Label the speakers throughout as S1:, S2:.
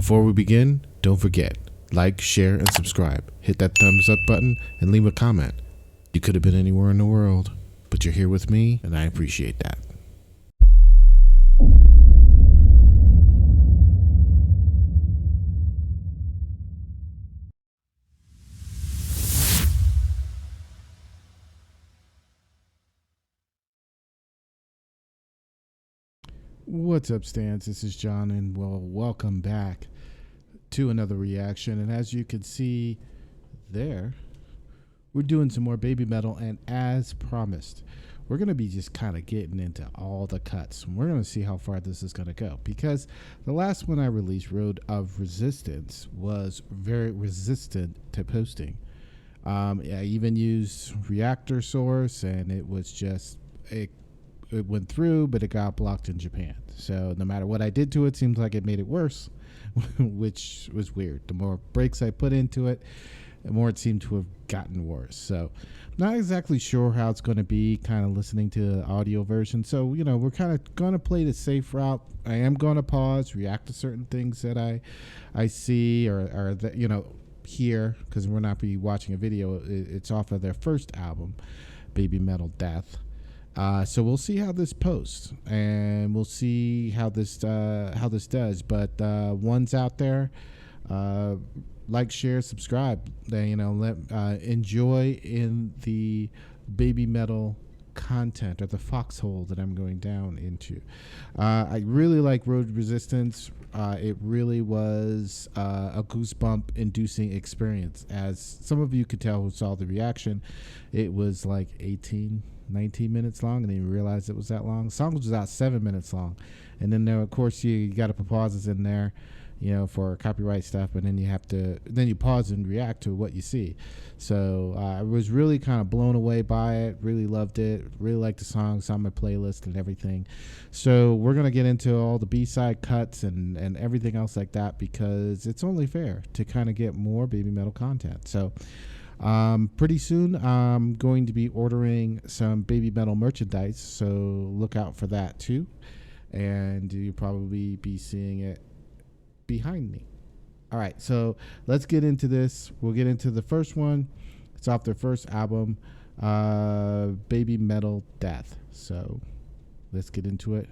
S1: Before we begin, don't forget, like, share, and subscribe. Hit that thumbs up button and leave a comment. You could have been anywhere in the world, but you're here with me, and I appreciate that. What's up, Stans? This is John, and welcome back to another reaction. And as you can see there, we're doing some more Baby Metal, and as promised, we're going to be just kind of getting into all the cuts. We're going to see how far this is going to go, because the last one I released, Road of Resistance, was very resistant to posting. I even used reactor source, and it was just it went through, but it got blocked in Japan. So no matter what I did to it, seems like it made it worse, which was weird. The more breaks I put into it, the more it seemed to have gotten worse. So not exactly sure how it's going to be, kind of listening to the audio version. So, we're kind of going to play the safe route. I am going to pause, react to certain things that I see or that, hear, because we're not be watching a video. It's off of their first album, BABYMETAL Death. So we'll see how this posts, and we'll see how this does. But ones out there, like, share, subscribe. Enjoy in the BABYMETAL content, or the foxhole that I'm going down into. I really like Road Resistance. It really was a goosebump inducing experience. As some of you could tell who saw the reaction, it was like 19 minutes long, and then you realize it was that long. The song was about 7 minutes long, and then there, of course, you got to put pauses in there, for copyright stuff, and then you pause and react to what you see. So I was really kind of blown away by it. Really loved it. Really liked the songs on my playlist and everything. So we're gonna get into all the B-side cuts and everything else like that, because it's only fair to kind of get more BABYMETAL content. So pretty soon I'm going to be ordering some BABYMETAL merchandise, so look out for that too, and you'll probably be seeing it behind me. All right, so let's get into this. We'll get into the first one. It's off their first album, BABYMETAL Death. So let's get into it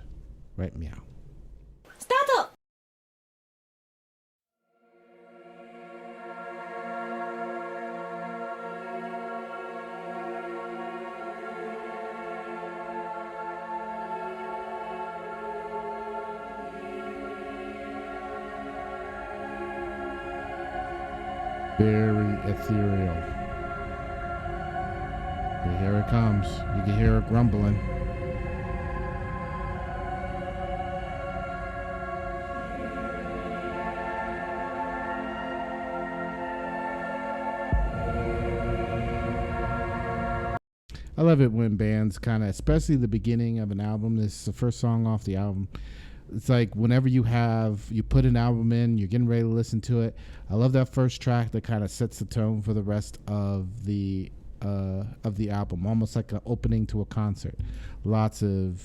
S1: right meow.
S2: Start!
S1: Very ethereal. But here it comes. You can hear it grumbling. I love it when bands kind of, especially the beginning of an album, this is the first song off the album. It's like whenever you put an album in, you're getting ready to listen to it. I love that first track that kind of sets the tone for the rest of the album, almost like an opening to a concert. Lots of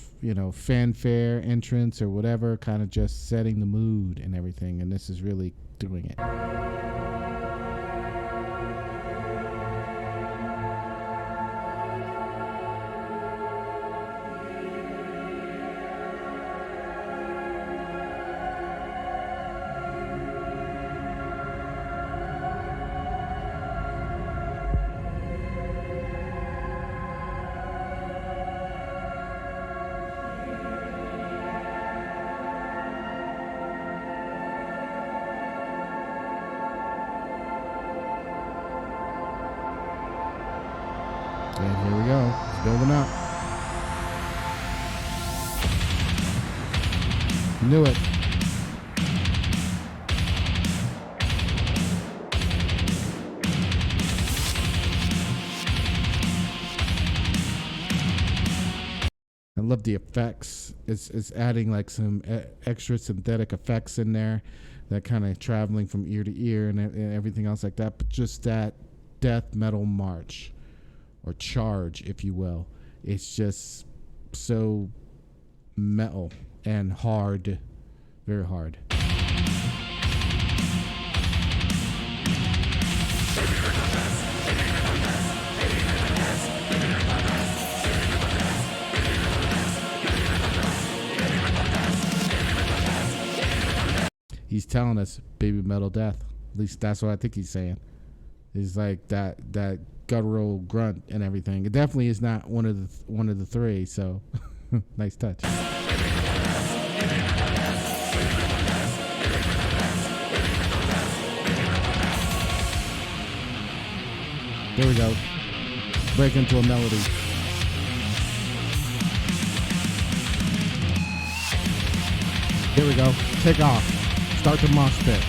S1: fanfare, entrance, or whatever, kind of just setting the mood and everything. And this is really doing it. And here we go. It's building up. Knew it. I love the effects. It's adding like some extra synthetic effects in there, that kind of traveling from ear to ear and everything else like that. But just that death metal march, or charge, if you will. It's just so metal and hard, very hard. he's telling us baby metal death. At least that's what I think he's saying. It's like that guttural grunt and everything. It definitely is not one of the three. So nice touch. There we go. Break into a melody. There we go. Take off. Start the mosh pit.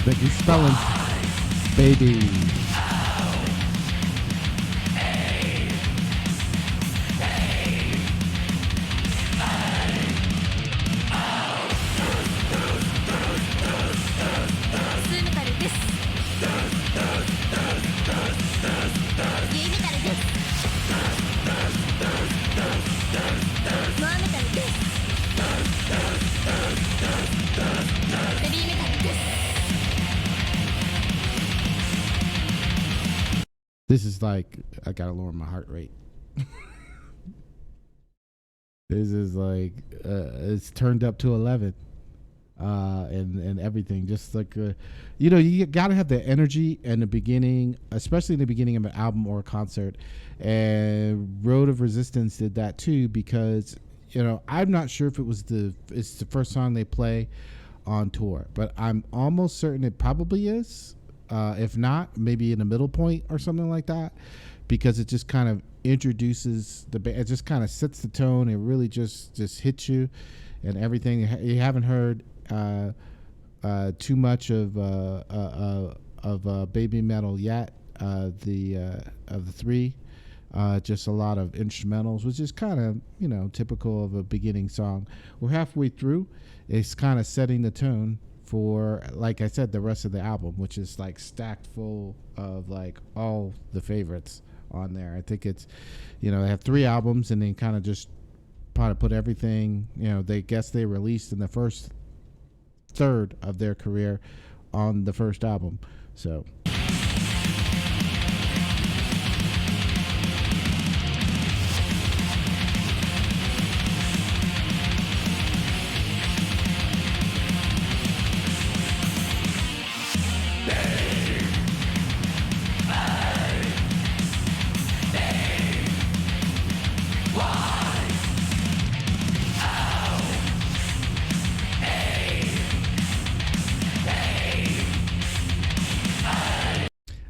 S1: But he's spelling baby. This is like, I gotta lower my heart rate. This is like, it's turned up to 11. And everything, just like, you gotta have the energy in the beginning, especially in the beginning of an album or a concert. And Road of Resistance did that too, because, I'm not sure if it's the first song they play on tour, but I'm almost certain it probably is. If not, maybe in the middle point or something like that, because it just kind of introduces it just kind of sets the tone. It really just hits you and everything. You haven't heard too much of Baby Metal yet. Of the three, just a lot of instrumentals, which is kind of typical of a beginning song. We're halfway through. It's kind of setting the tone for, like I said, the rest of the album, which is like stacked full of like all the favorites on there. I think it's, they have 3 albums, and they kind of just put everything, they released in the first third of their career on the first album. So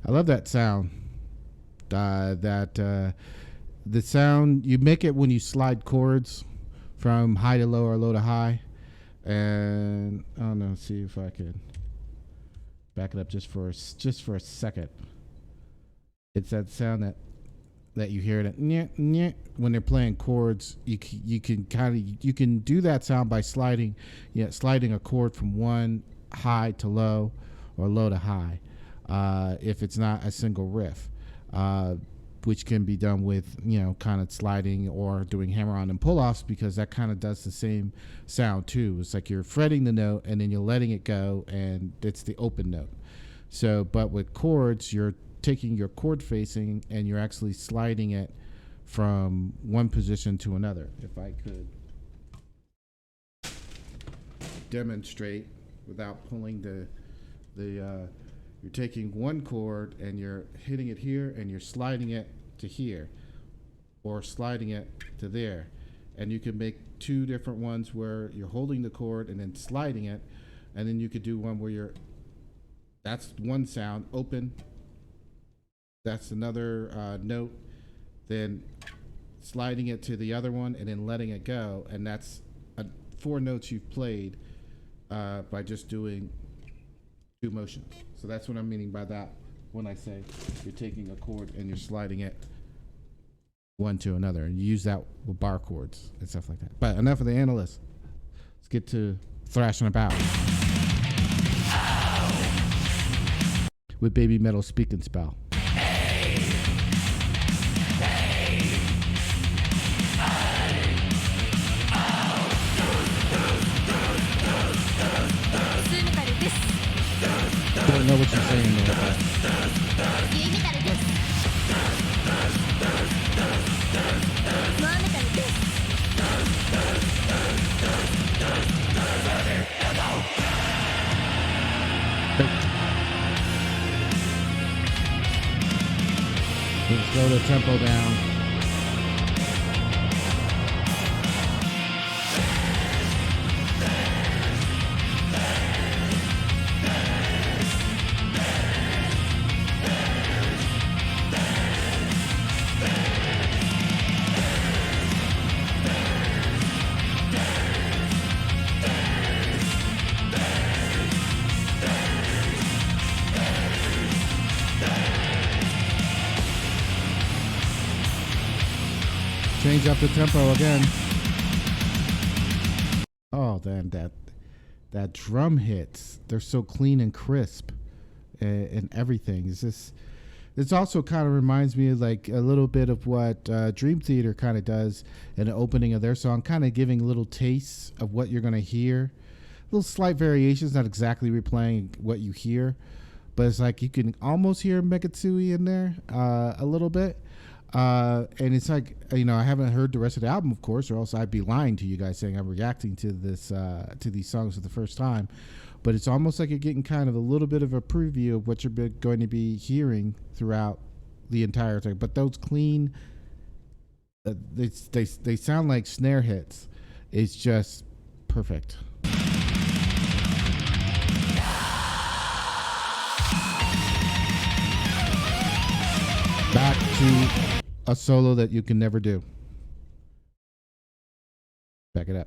S1: I love that sound. The sound, you make it when you slide chords from high to low or low to high. And I don't know, see if I could back it up just for a second. It's that sound that you hear that when they're playing chords. You can do that sound by sliding a chord from one high to low or low to high. If it's not a single riff, which can be done with, kind of sliding or doing hammer-on and pull-offs, because that kind of does the same sound too. It's like you're fretting the note and then you're letting it go, and it's the open note. So, but with chords, you're taking your chord facing and you're actually sliding it from one position to another. If I could demonstrate without pulling you're taking one chord and you're hitting it here and you're sliding it to here or sliding it to there. And you can make 2 different ones where you're holding the chord and then sliding it. And then you could do one where that's one sound, open. That's another note. Then sliding it to the other one and then letting it go. And that's 4 notes you've played by just doing 2 motions. So that's what I'm meaning by that when I say you're taking a chord and you're sliding it one to another. And you use that with bar chords and stuff like that. But enough of the analysts. Let's get to thrashing about with Baby Metal Speak and Spell. what she's saying there.
S2: Yuni-Metal です。Moa-Metal です。
S1: Let's slow the tempo down. Change up the tempo again. Oh, then that drum hits. They're so clean and crisp, and everything. This also kind of reminds me of like a little bit of what Dream Theater kind of does in the opening of their song, kind of giving little tastes of what you're gonna hear. Little slight variations, not exactly replaying what you hear, but it's like you can almost hear Megatsui in there a little bit. And it's like, I haven't heard the rest of the album, of course, or else I'd be lying to you guys saying I'm reacting to this to these songs for the first time. But it's almost like you're getting kind of a little bit of a preview of what you're going to be hearing throughout the entire thing. But those clean, they sound like snare hits. It's just perfect. Back to a solo that you can never do. Back it up.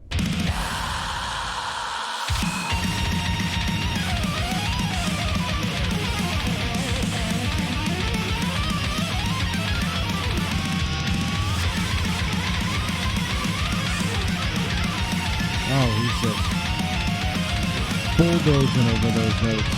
S1: Oh, he's just bulldozing over those notes.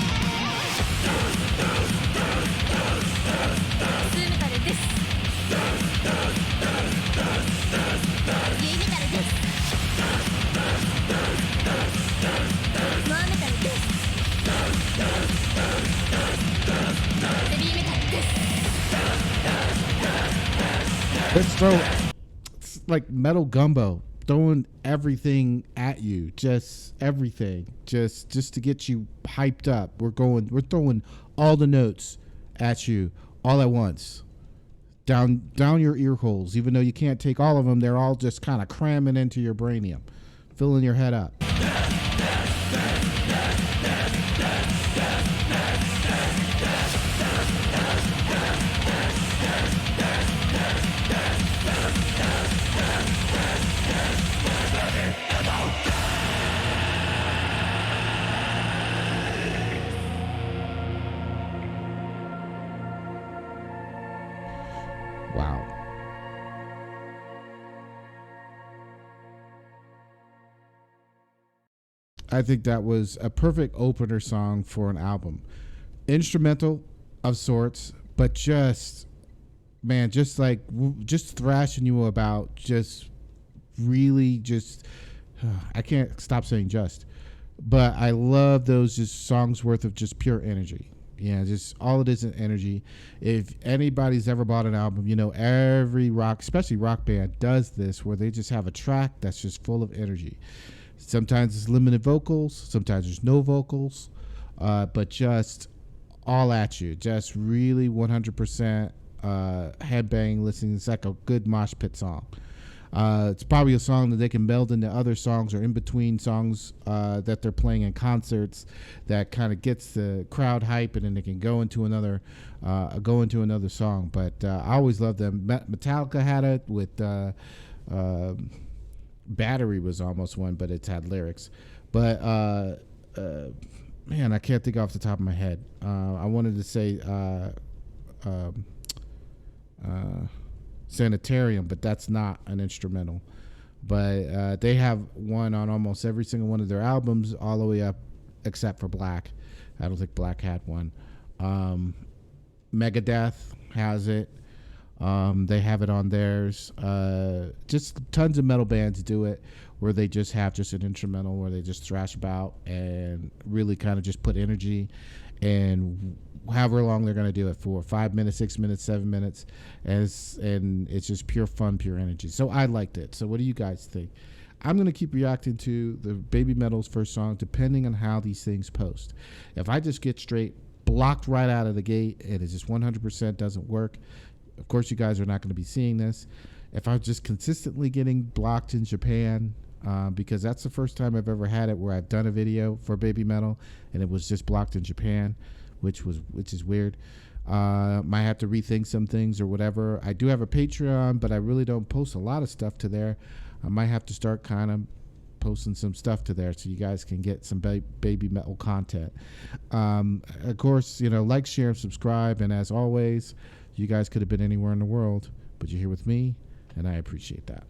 S1: Let's throw, it's like metal gumbo, throwing everything at you, just everything, just to get you hyped up. We're throwing all the notes at you all at once, down your ear holes. Even though you can't take all of them, they're all just kind of cramming into your brainium, filling your head up. Wow. I think that was a perfect opener song for an album. Instrumental of sorts, but just thrashing you about, just really just, I can't stop saying just, but I love those just songs worth of just pure energy. Yeah, just all it is energy. If anybody's ever bought an album, every rock, especially rock band, does this, where they just have a track that's just full of energy. Sometimes it's limited vocals, sometimes there's no vocals, but just all at you. Just really 100% headbang listening. It's like a good mosh pit song. It's probably a song that they can meld into other songs or in between songs that they're playing in concerts that kind of gets the crowd hype, and then they can go into another song. But I always loved them. Metallica had it with Battery was almost one, but it's had lyrics. But man, I can't think off the top of my head. I wanted to say Sanitarium, but that's not an instrumental. But they have one on almost every single one of their albums, all the way up except for Black. I don't think Black had one. Megadeth has it. They have it on theirs. Just tons of metal bands do it, where they just have just an instrumental where they just thrash about and really kind of just put energy and however long they're going to do it for, 5 minutes, 6 minutes, 7 minutes, and it's just pure fun, pure energy. So I liked it. So what do you guys think? I'm going to keep reacting to the Baby Metal's first song depending on how these things post. If I just get straight blocked right out of the gate and it just 100% doesn't work, of course you guys are not going to be seeing this. If I'm just consistently getting blocked in Japan, because that's the first time I've ever had it where I've done a video for Baby Metal and it was just blocked in Japan, which is weird. Might have to rethink some things or whatever. I do have a Patreon, but I really don't post a lot of stuff to there. I might have to start kind of posting some stuff to there so you guys can get some Baby Metal content. Of course, like, share, and subscribe. And as always, you guys could have been anywhere in the world, but you're here with me, and I appreciate that.